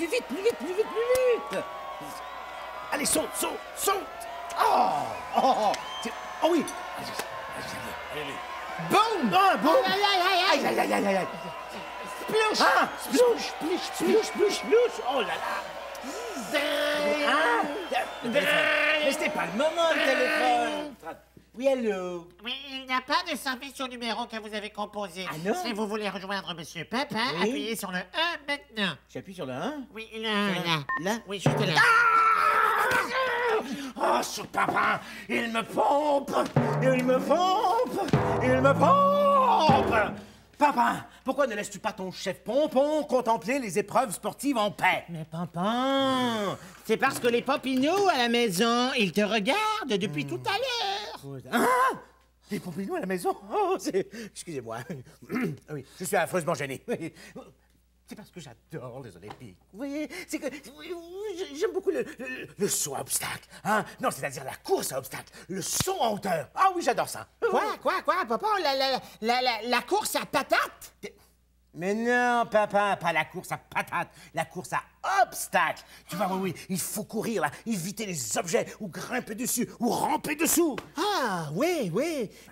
Plus vite, plus vite, plus vite, plus vite! Allez, saute, saute, saute! Oh! Oh! Oh oui! Allez. Boum! Ah, boum! Aïe, aïe, aïe, aïe, aïe! Splouche! Ah! Splouche, splouche, splouche, splouche, splouche! Oh là là! Mais c'était pas le moment, le téléphone! Oui, allô? Oui, il n'y a pas de service au numéro que vous avez composé. Ah non? Si vous voulez rejoindre Monsieur Pepin, Oui? appuyez sur le 1 maintenant. J'appuie sur le 1? Oui, là. Là? Oui, juste là. Oh, ce papa, il me pompe! Il me pompe! Il me pompe! Papa, pourquoi ne laisses-tu pas ton chef Pompon contempler les épreuves sportives en paix? Mais Pompon, c'est parce que les Popinous à la maison, ils te regardent depuis tout à l'heure. Ah! Des Pompinous à la maison? Oh, c'est... Excusez-moi. Oui, je suis affreusement gêné. C'est parce que j'adore les Olympiques. Vous voyez, c'est que j'aime beaucoup le saut à obstacles. Hein? Non, c'est-à-dire la course à obstacles, le saut en hauteur. Ah oui, j'adore ça. Quoi, Papa? La course à patates? Mais non, papa, pas la course à patates, la course à obstacles. Tu vois, oui, il faut courir, là, éviter les objets, ou grimper dessus, ou ramper dessous. Ah, oui.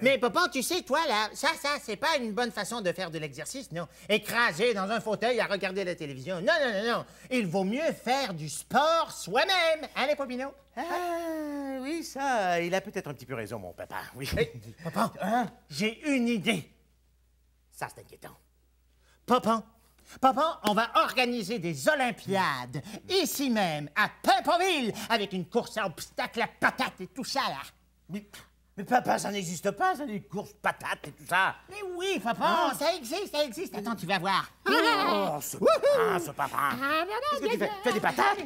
Mais Papa, tu sais, toi, là, ça, c'est pas une bonne façon de faire de l'exercice, non. Écrasé dans un fauteuil à regarder la télévision. Non. Il vaut mieux faire du sport soi-même. Hein, les Popinous? Ah, oui, ça, il a peut-être un petit peu raison, mon papa, oui. Hey, Papa, j'ai une idée. Ça, c'est inquiétant. Papa, on va organiser des Olympiades, ici même, à Paimpaville, avec une course à obstacles à patates et tout ça, là. Mais papa, ça n'existe pas, ça, les courses patates et tout ça. Mais oui, papa, ça existe. Attends, tu vas voir. Oh, ce papa. Qu'est-ce que tu fais? Tu fais des patates?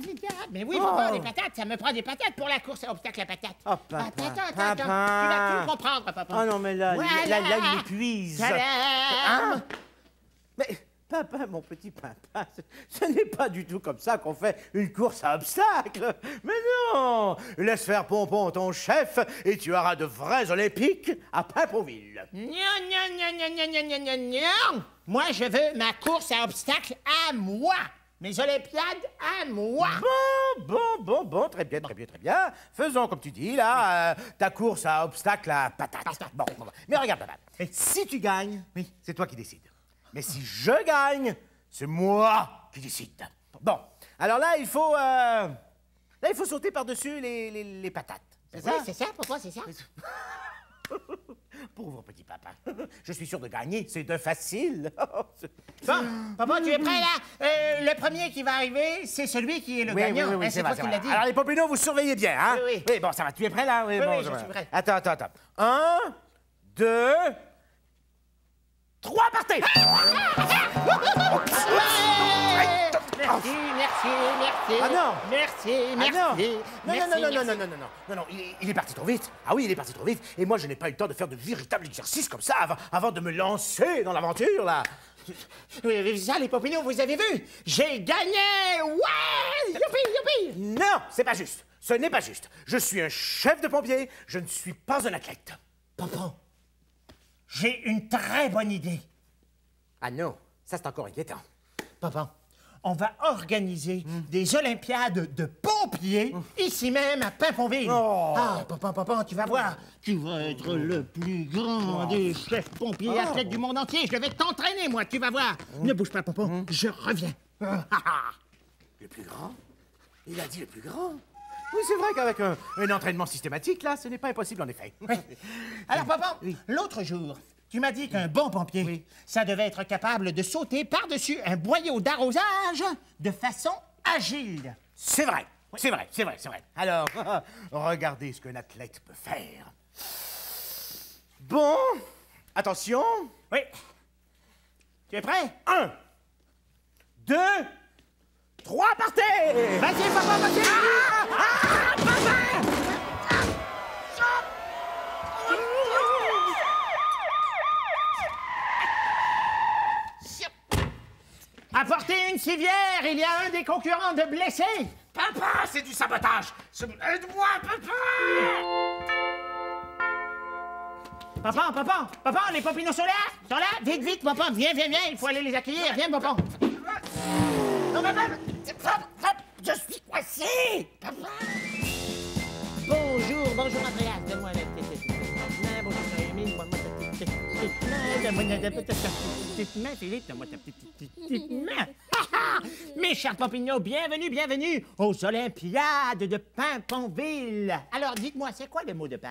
Mais oui, papa, des patates, ça me prend des patates pour la course à obstacles à patates. Oh, papa, Attends, tu vas tout comprendre, papa. Oh non, mais là, Voilà. là, il m'épuise. Tadam! Mais, papa, mon petit papa, ce n'est pas du tout comme ça qu'on fait une course à obstacles. Mais non! Laisse faire Pompon, ton chef, et tu auras de vrais Olympiques à Paimpaville. Non. Moi, je veux ma course à obstacles à moi. Mes Olympiades à moi. Bon, très bien. Faisons comme tu dis, là, ta course à obstacles à patates. Bon. Mais regarde, papa, si tu gagnes, c'est toi qui décides. Mais si je gagne, c'est moi qui décide. Bon, alors là, il faut sauter par-dessus les patates. C'est ça? Oui, c'est ça, papa, c'est ça. Pauvre petit papa. Je suis sûr de gagner, c'est de facile. Bon, papa, tu es prêt, là? Le premier qui va arriver, c'est celui qui est le gagnant. Oui, c'est toi qui l'as dit. Alors, les Popinous, vous surveillez bien, hein? Oui. Oui, bon, ça va. Tu es prêt, là? Oui, bon, je suis prêt. Attends. 1, 2, 3, partez! Merci. Ah non! Merci. Non, il est parti trop vite. Ah oui, il est parti trop vite. Et moi, je n'ai pas eu le temps de faire de véritables exercices comme ça avant de me lancer dans l'aventure, là. Oui, ça, les Popinous, vous avez vu? J'ai gagné! Ouais! Youpi! Non, c'est pas juste. Ce n'est pas juste. Je suis un chef de pompier, je ne suis pas un athlète. Papa, j'ai une très bonne idée. Ah non, ça c'est encore inquiétant. Papa, on va organiser des Olympiades de pompiers ici même à Paimpaville. Oh. Ah, papa, tu vas voir. Tu vas être le plus grand des chefs pompiers athlètes du monde entier. Je vais t'entraîner, moi, tu vas voir. Ne bouge pas, papa, je reviens. Le plus grand? Il a dit le plus grand? Oui, c'est vrai qu'avec un entraînement systématique, là, ce n'est pas impossible, en effet. Oui. Alors, papa, l'autre jour, tu m'as dit qu'un bon pompier, ça devait être capable de sauter par-dessus un boyau d'arrosage de façon agile. C'est vrai, c'est vrai, c'est vrai, c'est vrai. Alors, regardez ce qu'un athlète peut faire. Bon, attention. Oui. Tu es prêt? 1, 2, 3, partez! Vas-y, papa, vas-y! Apportez une civière, il y a un des concurrents de blessé. Papa, c'est du sabotage! Aide-moi, papa! Papa, les papinos sont là? Sont là? Vite, vite, papa, viens, il faut aller les accueillir, viens, papa. Non, papa, je suis coincé! Papa! Bonjour, Andréas, donne-moi la petite main, bonjour, Noémie, donne-moi ta petite main, donne-moi ta petite main, Philippe, donne-moi ta petite main. Mes chers Pampignons, bienvenue aux Olympiades de Paimpont-Ville. Alors, dites-moi, c'est quoi le mot de passe?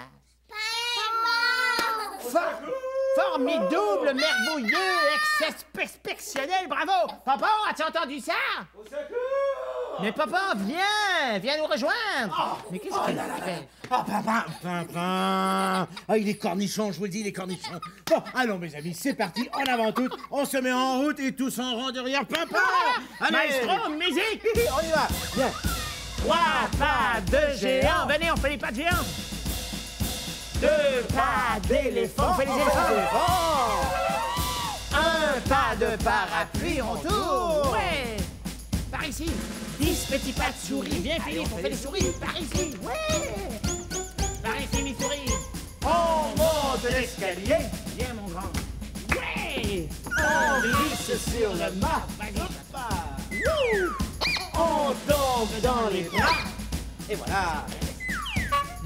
Formidable, merveilleux, exceptionnel, bravo! Papa, as-tu entendu ça? Au secours! Mais papa, viens nous rejoindre! Mais qu'est-ce qu'il fait? Papa! Ah, il est cornichon, je vous le dis, il est cornichon. Bon, allons, mes amis, c'est parti, en avant toutes, on se met en route et tous en rang derrière papa! Maestro, musique! On y va, viens! 3 pas de géant, venez, on fait les pas de géant! 2 pas d'éléphant, on fait les éléphants! 1 pas de parapluie, on tourne! Ouais! Par ici! 10 petits pas de souris, viens Philippe, on fait les souris! Par ici! Ouais! Par ici, mes souris! On monte l'escalier! Viens, mon grand! Ouais! On glisse sur le mât! Vas-y, papa! On tombe dans les bras! Et voilà!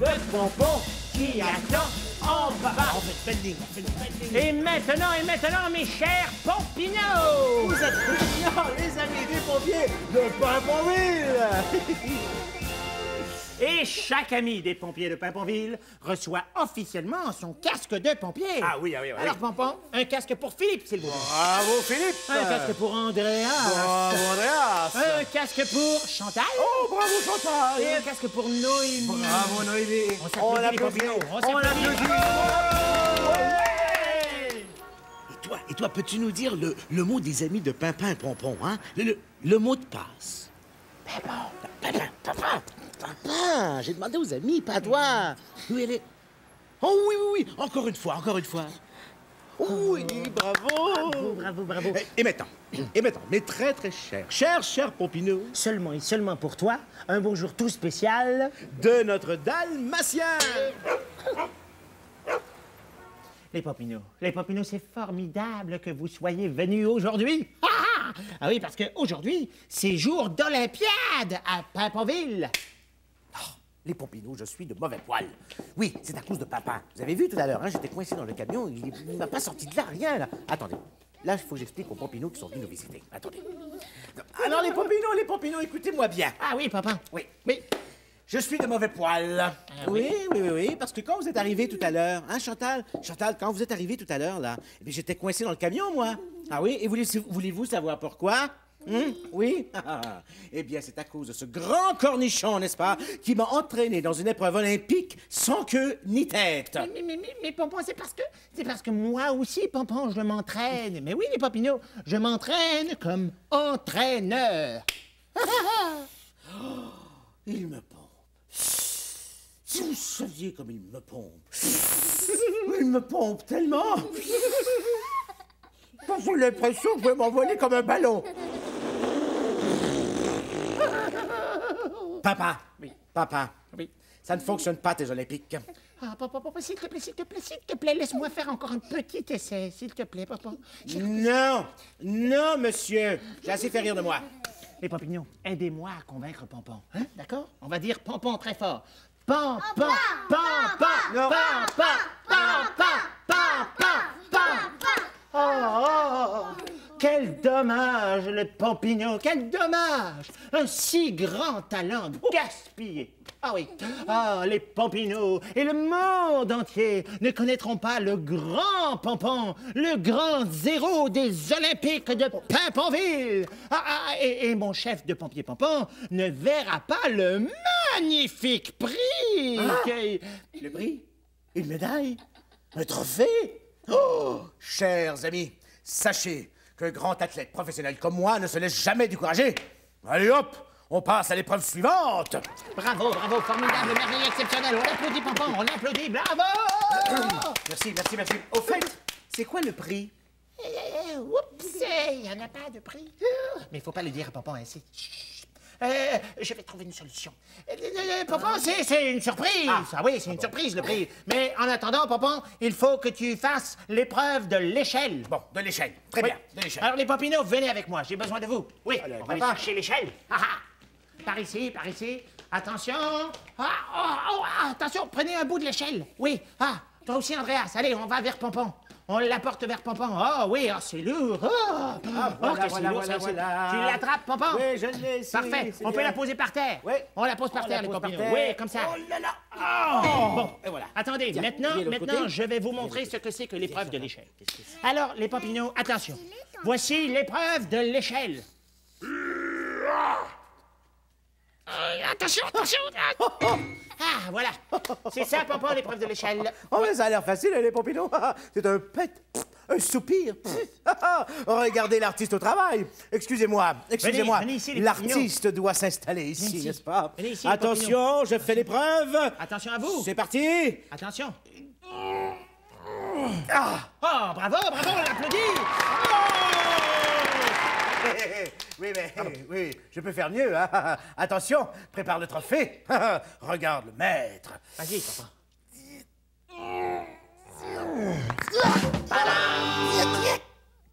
De pompon qui attend en bas! On fait le pending, on fait le pending! Et maintenant, mes chers Pompinos! Vous êtes brillants, les amis des pompiers de Paimpont-Ville! Et chaque ami des pompiers de Paimpont-Ville reçoit officiellement son casque de pompier. Ah oui. Alors, Pompon, un casque pour Philippe, s'il vous plaît. Bravo, Philippe! Un casque pour Andréas. Bravo, Andréas! Un casque pour Chantal. Oh, bravo, Chantal! Et un casque pour Noémie. Bravo, Noémie! On s'applaudit, les Pompinos. On s'applaudit. Et toi, peux-tu nous dire le mot des amis de Pimpin et Pompon, hein? Le mot de passe. Pimpin, j'ai demandé aux amis, pas à toi. Où elle est? Oh oui, encore une fois. Oui, bravo. Bravo. Et maintenant, mes très chers Pompinos, Seulement pour toi, un bonjour tout spécial de notre Dalmatien. Les Pompinos, c'est formidable que vous soyez venus aujourd'hui. Ah oui, parce qu'aujourd'hui, c'est jour d'Olympiade à Paimpont-Ville. Les Pompinos, je suis de mauvais poil. Oui, c'est à cause de papa. Vous avez vu tout à l'heure, hein, j'étais coincé dans le camion, il m'a pas sorti de là, rien, là. Attendez, là, il faut que j'explique aux Pompinos qui sont venus nous visiter. Attendez. Alors, les Pompinos, écoutez-moi bien. Ah oui, papa. Oui. Je suis de mauvais poil. Oui, parce que quand vous êtes arrivé tout à l'heure, hein, Chantal, quand vous êtes arrivé tout à l'heure, là, eh bien, j'étais coincé dans le camion, moi. Ah oui, et voulez-vous savoir pourquoi? Oui? Eh bien, c'est à cause de ce grand cornichon, n'est-ce pas, qui m'a entraîné dans une épreuve olympique sans queue ni tête. Mais Pompon, c'est parce que moi aussi, Pompon, je m'entraîne. Mais oui, les Pompinos, je m'entraîne comme entraîneur. Il me pompe. Si vous saviez comme il me pompe. Il me pompe tellement. J'ai l'impression que je vais m'envoler comme un ballon. Papa. Oui. Papa. Oui. Ça ne fonctionne pas, tes Olympiques. Ah, papa, s'il te plaît, laisse-moi faire encore un petit essai, s'il te plaît, papa. Non, monsieur. J'ai assez fait rire de moi. Les Pompignons, aidez-moi à convaincre Pompon, hein, d'accord? On va dire Pompon très fort. Pompon, Non. quel dommage, le Pampinot, quel dommage! Un si grand talent gaspillé. Ah oui, ah, les Pampinots et le monde entier ne connaîtront pas le grand Pampon, le grand zéro des Olympiques de Paimpont-Ville. Et mon chef de pompier Pampon ne verra pas le magnifique prix. Le prix? Une médaille? Un trophée? Oh, chers amis, sachez qu'un grand athlète professionnel comme moi ne se laisse jamais décourager. Allez hop, on passe à l'épreuve suivante. Bravo, bravo, formidable, merveilleux, exceptionnel. On l'applaudit, Pampon, on l'applaudit, bravo! Merci. Au fait, c'est quoi le prix? Oups, il n'y en a pas de prix. Mais il faut pas le dire à Pampon ainsi. Je vais trouver une solution. Pampon, c'est une surprise. Ah oui, c'est une surprise, le prix. Mais en attendant, Pampon, il faut que tu fasses l'épreuve de l'échelle. Bon, de l'échelle. Très bien, de l'échelle. Alors, les Pampinots, venez avec moi. J'ai besoin de vous. Oui, on va chercher l'échelle. Par ici, par ici. Attention. Attention, prenez un bout de l'échelle. Oui. Toi aussi, Andreas. Allez, on va vers Pampon. On l'apporte vers Pampon. Oui, c'est lourd. Voilà. Tu l'attrapes, Pampon? Oui, je l'ai. Parfait. On peut la poser par terre. Oui. On la pose par terre, les Pampinots. Oui, comme ça. Oh là là. Bon, et voilà. Attendez, Tiens, maintenant, viens de l'autre côté. je vais vous montrer ce que c'est que l'épreuve de l'échelle. Alors, les Pampinots, attention. Voici l'épreuve de l'échelle. Attention. Voilà. C'est ça, Pampon, l'épreuve de l'échelle. Oh, mais ça a l'air facile, les Pampinots. C'est un pet, un soupir. Regardez l'artiste au travail. Excusez-moi. Venez ici, les L'artiste doit s'installer ici, ici. n'est-ce pas? Venez ici, les Attention, je fais l'épreuve. Attention à vous. C'est parti. Attention. Bravo, on l'applaudit. Oui, je peux faire mieux. Hein? Attention, prépare le trophée. Regarde le maître. Vas-y, Pampon.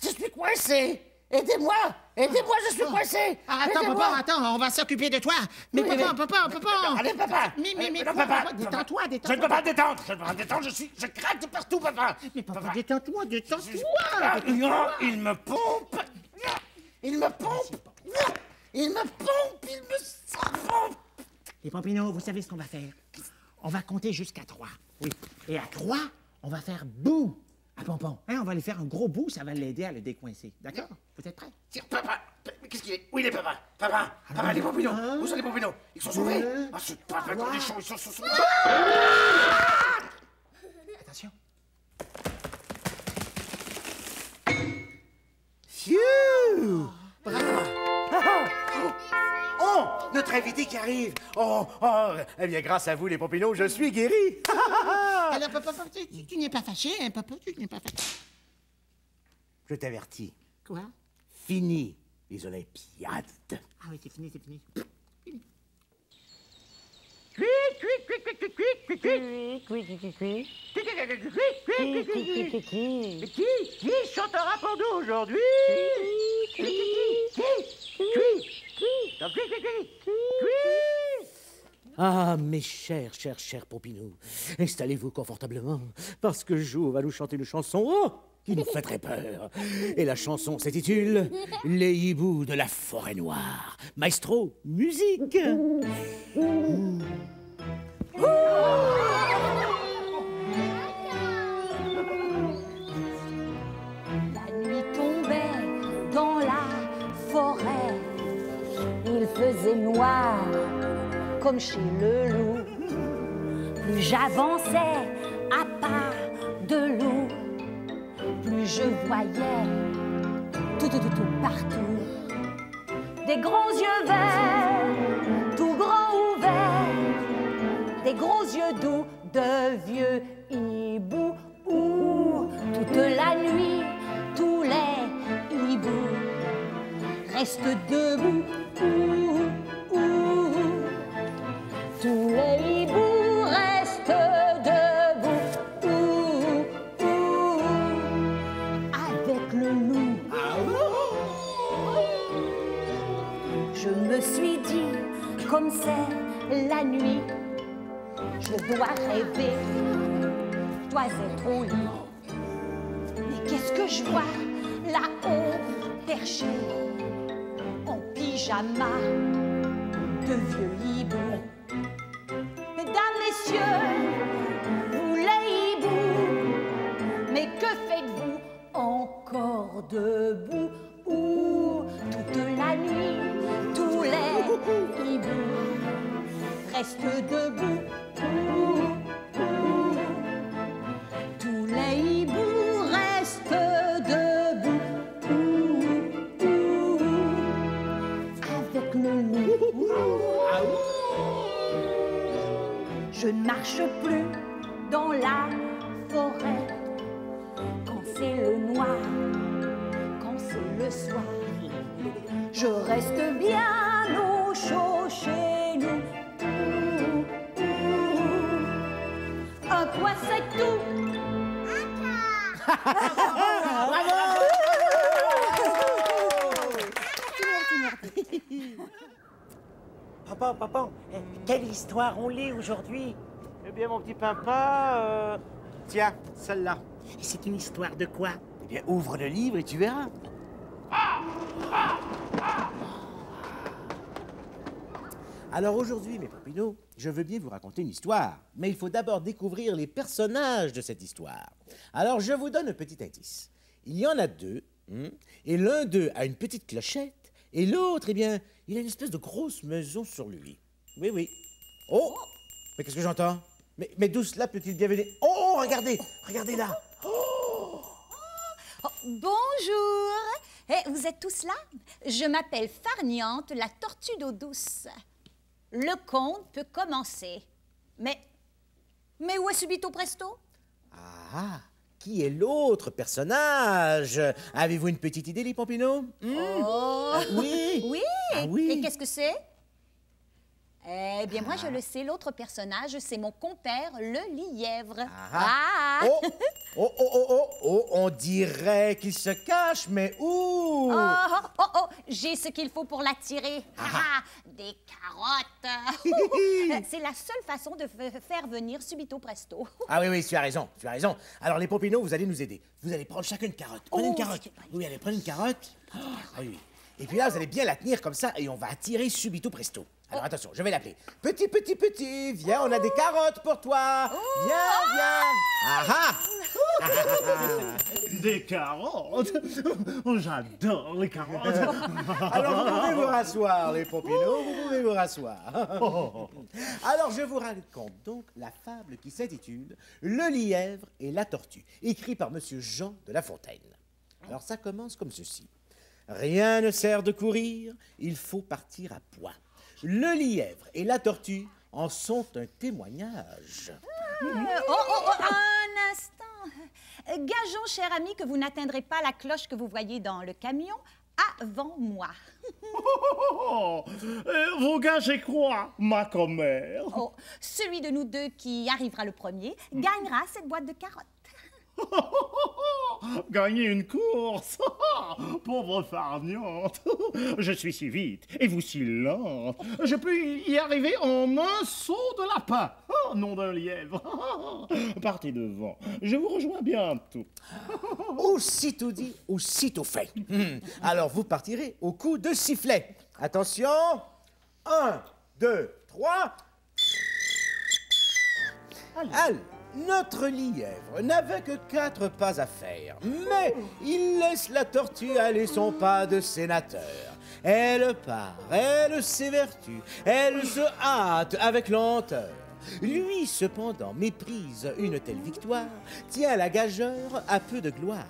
Je suis coincé. Aidez-moi, je suis coincé. Attends, on va s'occuper de toi. Mais Pampon. Allez, papa. Mais Non, papa. détends-toi. Je ne peux pas me détendre. Je craque de partout, papa. Mais Pampon, détends-toi. Non, il me pompe. Il me pompe. Les Pampinots, vous savez ce qu'on va faire? On va compter jusqu'à 3. Oui. Et à 3, on va faire bout à Pampon. On va lui faire un gros bout, ça va l'aider à le décoincer. D'accord? Vous êtes prêts? Papa, qu'est-ce qu'il est? Où il est, papa? Papa, les Pampinots. Où sont les Pampinots? Ils sont sauvés. C'est pas vrai qu'on est chaud, ils sont sauvés. Attention. Phew! Bravo! Oh! Notre invité qui arrive! Eh bien, grâce à vous, les Pampinots, je suis guéri! Alors, papa, tu n'es pas fâché, hein, papa? Tu n'es pas fâché. Je t'avertis. Quoi? Fini les Olympiades. Ah oui, c'est fini. Qui chantera pour nous aujourd'hui? Ah, mes chers Pampinots, installez-vous confortablement, parce que Jo va nous chanter une chanson qui nous fait très peur. Et la chanson s'intitule « Les hiboux de la forêt noire ». Maestro, musique! La nuit tombait dans la forêt, il faisait noir comme chez le loup. Plus j'avançais à pas de loup, plus je voyais tout partout. Des grands yeux verts, tout grands ouverts, des gros yeux doux de vieux hiboux. Toute la nuit, tous les hiboux restent debout. Tous les hiboux restent debout. Avec le loup. Je me suis dit, comme c'est la nuit, je dois rêver, je dois être au lit. Mais qu'est-ce que je vois là-haut chercher en pyjama de vieux hiboux. Mesdames, messieurs, vous les hiboux, mais que faites-vous encore debout? Toute la nuit, tous les hiboux restent debout. Tous les hiboux restent debout. Avec le loup. Je ne marche plus dans la forêt quand c'est le noir, quand c'est le soir. Je reste bien au chaud chez nous. Un pois, c'est tout. Papa, quelle histoire on lit aujourd'hui? Eh bien, mon petit papa, tiens, celle-là. C'est une histoire de quoi? Eh bien, ouvre le livre et tu verras. Alors aujourd'hui, mes popinots, je veux bien vous raconter une histoire, mais il faut d'abord découvrir les personnages de cette histoire. Alors je vous donne un petit indice. Il y en a deux, et l'un d'eux a une petite clochette, et l'autre, eh bien, il a une espèce de grosse maison sur lui. Oui, oui. Oh! Mais qu'est-ce que j'entends? Mais d'où cela peut-il bien venir? Oh, regardez! Regardez là! Oh, bonjour. Vous êtes tous là? Je m'appelle Farniente, la tortue d'eau douce. Le conte peut commencer. Mais où est Subito Presto? Ah! Qui est l'autre personnage? Avez-vous une petite idée, les Pompino? Oui! Oui? Ah oui. Et qu'est-ce que c'est? Eh bien, moi, je le sais. L'autre personnage, c'est mon compère, le lièvre. On dirait qu'il se cache, mais où? J'ai ce qu'il faut pour l'attirer. Des carottes. C'est la seule façon de faire venir Subito Presto. Ah oui, tu as raison, tu as raison. Alors, les Pompino, vous allez nous aider. Vous allez prendre chacun une carotte. Prenez une carotte. Oui, allez, prenez une carotte. Ah oui. Et puis là, vous allez bien la tenir comme ça et on va attirer Subito Presto. Alors attention, je vais l'appeler. Petit, viens, on a des carottes pour toi. Viens. Des carottes? Oh, j'adore les carottes. Alors vous pouvez vous rasseoir, les Pompino, vous pouvez vous rasseoir. Alors je vous raconte donc la fable qui s'intitule Le lièvre et la tortue, écrit par Monsieur Jean de La Fontaine. Alors ça commence comme ceci. Rien ne sert de courir, il faut partir à point. Le lièvre et la tortue en sont un témoignage. Un instant. Gageons, cher ami, que vous n'atteindrez pas la cloche que vous voyez dans le camion avant moi. Vous gagez quoi, ma commère? Celui de nous deux qui arrivera le premier gagnera cette boîte de carottes. Gagner une course? Pauvre Farniente. Je suis si vite et vous si lente. Je peux y arriver en un saut de lapin. Nom d'un lièvre. Partez devant. Je vous rejoins bientôt. Aussitôt dit, aussitôt fait. Alors vous partirez au coup de sifflet. Attention. 1, 2, 3. Allez. Notre lièvre n'avait que 4 pas à faire, mais il laisse la tortue aller son pas de sénateur. Elle part, elle s'évertue, elle se hâte avec lenteur. Lui, cependant, méprise une telle victoire, tient la gageure à peu de gloire,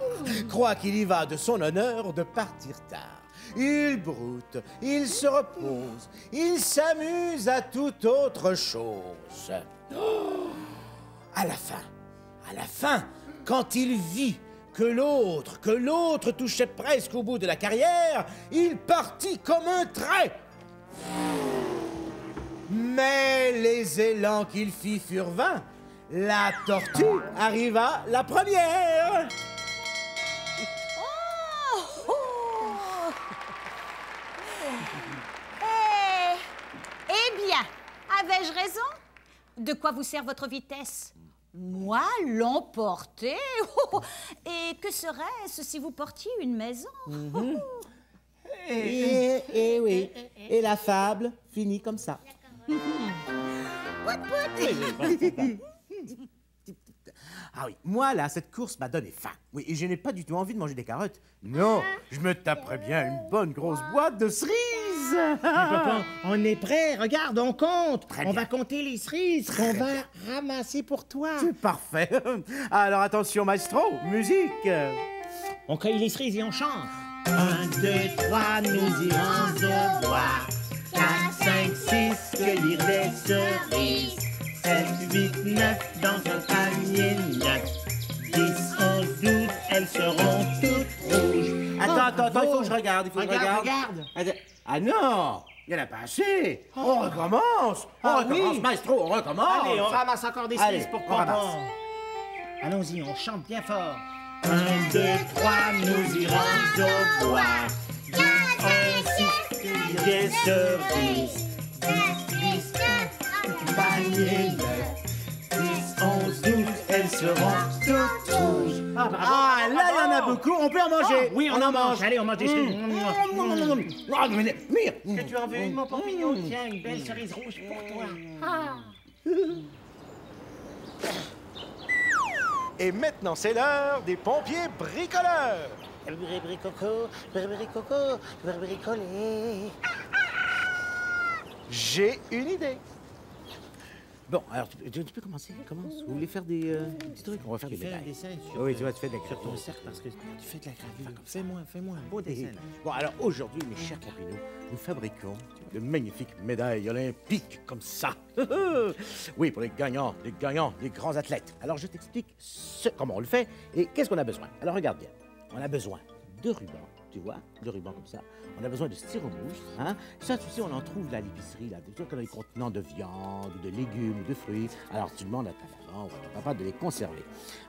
croit qu'il y va de son honneur de partir tard. Il broute, il se repose, il s'amuse à toute autre chose. À la fin, quand il vit que l'autre touchait presque au bout de la carrière, il partit comme un trait. Mais les élans qu'il fit furent vains. La tortue arriva la première. Eh bien, avais-je raison? De quoi vous sert votre vitesse? Moi, l'emporter? Et que serait-ce si vous portiez une maison? Et oui. Et la fable finit comme ça. Ah oui, moi là, cette course m'a donné faim. Oui, et je n'ai pas du tout envie de manger des carottes. Non, je me taperais bien une bonne grosse boîte de cerises. Papa, on est prêt. Regarde, on compte. Très On bien. va compter les cerises qu'on va ramasser pour toi. C'est parfait. Alors attention, maestro, musique. On cueille les cerises et on chante. 1, 2, 3, nous irons au bois. 4, 5, 6, cueillir des cerises. 7, 8, 9, dans un panier neuf. 10, 11, 12, elles seront toutes rouges. Attends, il faut que je regarde, Regarde. Attends. Ah non, il n'y en a pas assez. On recommence. On recommence, oui. maestro, on recommence. Allez, on ramasse encore des Allez, cerises pour on papa. ramasse. Allons-y, on chante bien fort. 1, 2, 3, nous irons au bois. 4, 5, 6, cueillir des cerises. 10, 11, panier neuf. 10, 11, 12, elles seront toutes rouges. Ah, là, il y en a beaucoup. On peut en manger. Oui, on en mange. Allez, on mange des cerises. Ah, mais... Est-ce que tu en veux une, mon pampignon? Tiens, une belle cerise rouge pour toi. Et maintenant, c'est l'heure des pompiers bricoleurs. Bricolé. J'ai une idée. Bon, alors, tu peux commencer. Commence. Vous voulez faire des petits trucs? On va faire des Fais un médailles. dessin Oui, tu vois, tu fais des sur ton cercle parce que tu fais de la gravure. Fais-moi un beau dessin. là. Bon, alors aujourd'hui, mes chers capinous, nous fabriquons de magnifiques médailles olympiques comme ça. Oui, pour les gagnants, les grands athlètes. Alors je t'explique comment on le fait et qu'est-ce qu'on a besoin. Alors regarde bien, on a besoin de rubans, tu vois, de rubans comme ça. On a besoin de styromousse, hein. Ça, tu sais, on en trouve là à l'épicerie, là, dans les contenants de viande, de légumes, de fruits. Alors tu demandes à ta maman ou à ton papa de les conserver.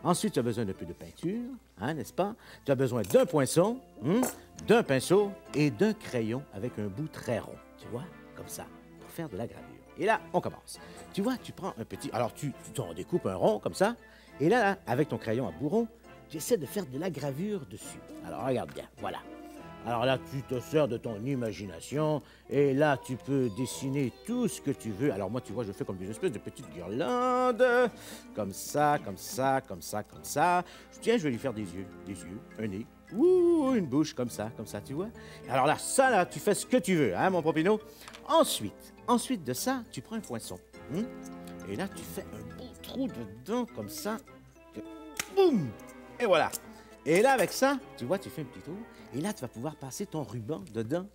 Ensuite, tu as besoin d'un peu de peinture, hein, n'est-ce pas? Tu as besoin d'un poinçon, d'un pinceau et d'un crayon avec un bout très rond, tu vois, comme ça, pour faire de la gravure. Et là, on commence. Tu vois, tu prends un petit... Alors, tu t'en découpes un rond, comme ça, et là, avec ton crayon à bout rond, tu essaies de faire de la gravure dessus. Alors, regarde bien, voilà. Alors là, tu te sers de ton imagination, et là, tu peux dessiner tout ce que tu veux. Alors moi, tu vois, je fais comme des espèces de petites guirlandes, comme ça, comme ça, comme ça, comme ça. Tiens, je vais lui faire des yeux, un nez, une bouche, comme ça, tu vois. Alors là, ça, là, tu fais ce que tu veux, hein, mon Popino. Ensuite de ça, tu prends un poinçon, et là, tu fais un beau trou dedans, comme ça. Boum! Et voilà. Et là, avec ça, tu vois, tu fais un petit trou. Et là, tu vas pouvoir passer ton ruban dedans.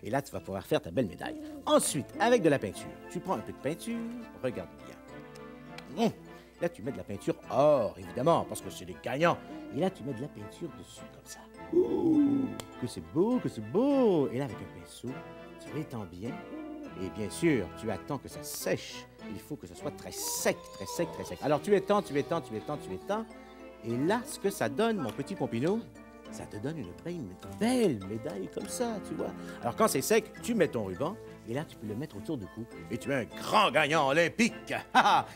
Et là, tu vas pouvoir faire ta belle médaille. Ensuite, avec de la peinture, tu prends un peu de peinture. Regarde bien. Là, tu mets de la peinture or, évidemment, parce que c'est des gagnants. Et là, tu mets de la peinture dessus, comme ça. Que c'est beau, que c'est beau. Et là, avec un pinceau, tu l'étends bien. Et bien sûr, tu attends que ça sèche. Il faut que ce soit très sec, très sec, très sec. Alors, tu étends. Et là, ce que ça donne, mon petit Pompino, ça te donne une belle médaille comme ça, tu vois. Alors, quand c'est sec, tu mets ton ruban, et là, tu peux le mettre autour du cou, et tu es un grand gagnant olympique.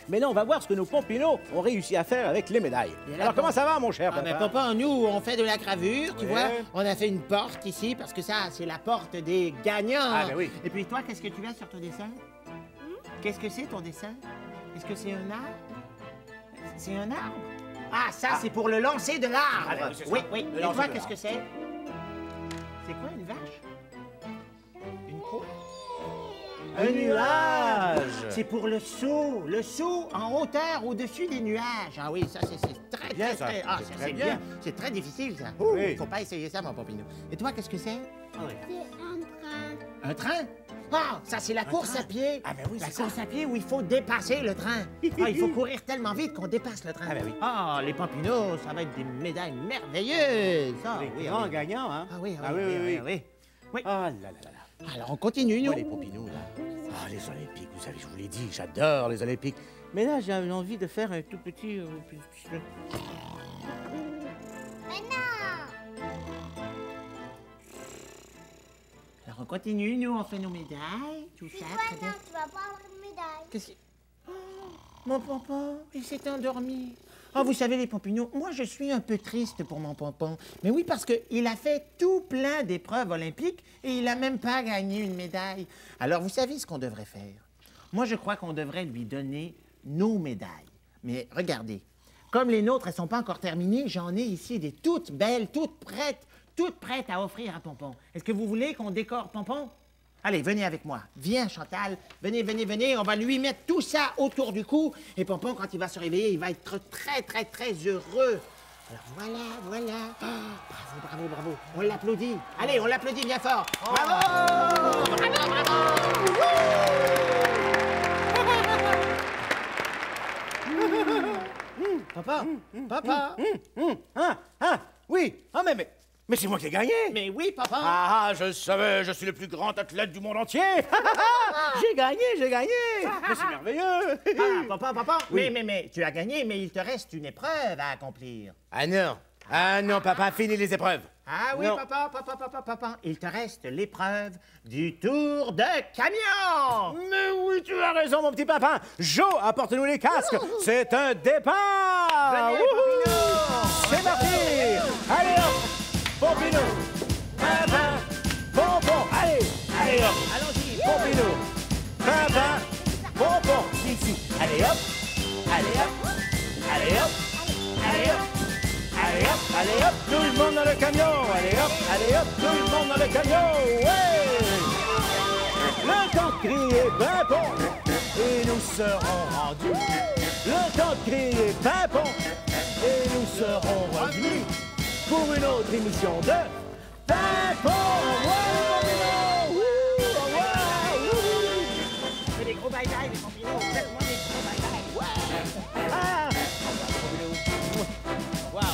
Mais là, on va voir ce que nos Pompinos ont réussi à faire avec les médailles. Alors, comment ça va, mon cher papa? Mais papa, nous, on fait de la gravure, tu Ouais. vois. On a fait une porte ici, parce que ça, c'est la porte des gagnants. Ah, ben oui. Et puis toi, qu'est-ce que tu as sur ton dessin? Qu'est-ce que c'est, ton dessin? Est-ce que c'est un arbre? C'est un arbre? Ah, ça, c'est pour le lancer de l'arbre. Ah, ben oui, c'est ça. Oui. Le Et lancer toi, de qu'est-ce que c'est? C'est quoi, une vache? Une quoi? Un nuage. C'est pour le saut en hauteur au-dessus des nuages. Ah oui, ça, c'est très, Bien, très, ça. très... Ah, C'est ça, très c'est bien. bien. C'est très difficile, ça. Oui. Faut pas essayer ça, mon Pompino. Et toi, qu'est-ce que c'est? C'est un train. Un train? Ah, ça, c'est la course train? à pied. Ah, ben oui, La c'est ça. course à pied où il faut dépasser le train. Ah, il faut courir tellement vite qu'on dépasse le train. Ah, ben oui. Ah, les Pampinos, ça va être des médailles merveilleuses. Ah, Les oui, grands oui. gagnants, hein? Ah oui, Ah oui. Oui. Ah là là. Alors, on continue, nous. Moi, les Pompinos, là. Ah, les Olympiques, vous savez, je vous l'ai dit, j'adore les Olympiques. Mais là, j'ai envie de faire un tout petit... Mais non! Alors, on continue, nous, on fait nos médailles, tout ça, Toi, très bien. non, tu vas pas avoir une médaille. Qu'est-ce que... Oh, mon papa, il s'est endormi. Oh, vous savez, les Pompinous, moi, je suis un peu triste pour mon Pompon. Mais oui, parce qu'il a fait tout plein d'épreuves olympiques et il n'a même pas gagné une médaille. Alors, vous savez ce qu'on devrait faire? Moi, je crois qu'on devrait lui donner nos médailles. Mais regardez, comme les nôtres, elles ne sont pas encore terminées, j'en ai ici des toutes belles, toutes prêtes à offrir à Pompon. Est-ce que vous voulez qu'on décore Pompon? Allez, venez avec moi. Viens, Chantal. Venez, venez, venez. On va lui mettre tout ça autour du cou. Et Pompon, quand il va se réveiller, il va être très, très, très heureux. Alors voilà, voilà. Oh, bravo, bravo, bravo. On l'applaudit. Allez, on l'applaudit bien fort. Bravo! Bravo, bravo! Papa, papa. Oui, ah, mais c'est moi qui ai gagné. Mais oui, papa. Ah, je savais, je suis le plus grand athlète du monde entier. J'ai gagné. Mais c'est merveilleux. Ah, papa. Oui. Mais tu as gagné, mais il te reste une épreuve à accomplir. Ah non, papa, fini les épreuves. Ah oui, Non. papa. Il te reste l'épreuve du tour de camion. Mais oui, tu as raison, mon petit papa. Joe, apporte-nous les casques. C'est un départ. Venez, Wouhou! Pompino. C'est parti. Allez hop, Pompino. Papa, Pompon. Allez hop. Allons-y. Pompino. Papa, Pompon. Ici. Allez hop. Allez hop. Allez hop. Allez hop. Allez hop, tout le monde dans le camion. Allez hop, tout le monde dans le camion. Ouais. Le temps de crier pimpon et nous serons rendus. Le temps de crier pimpon et nous serons revenus pour une autre émission de Pimpon. Fais des gros bye-bye, les Pompinos. Faites-moi des gros bye-bye. Ouais. Ah.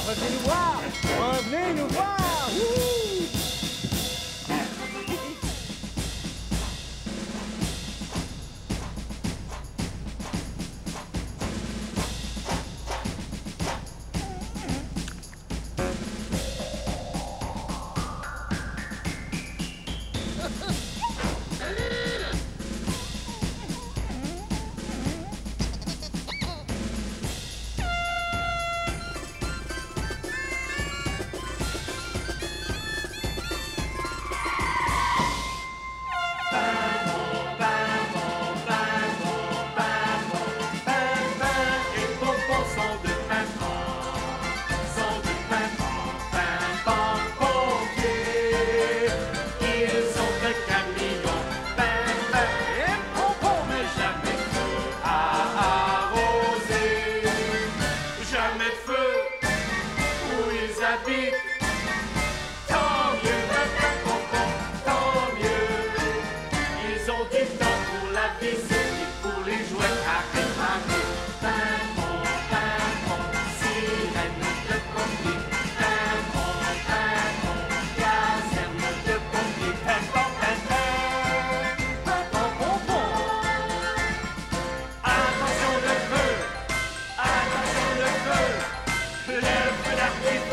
Revenez nous voir. Revenez nous voir. Wouh. Le feu d'artifice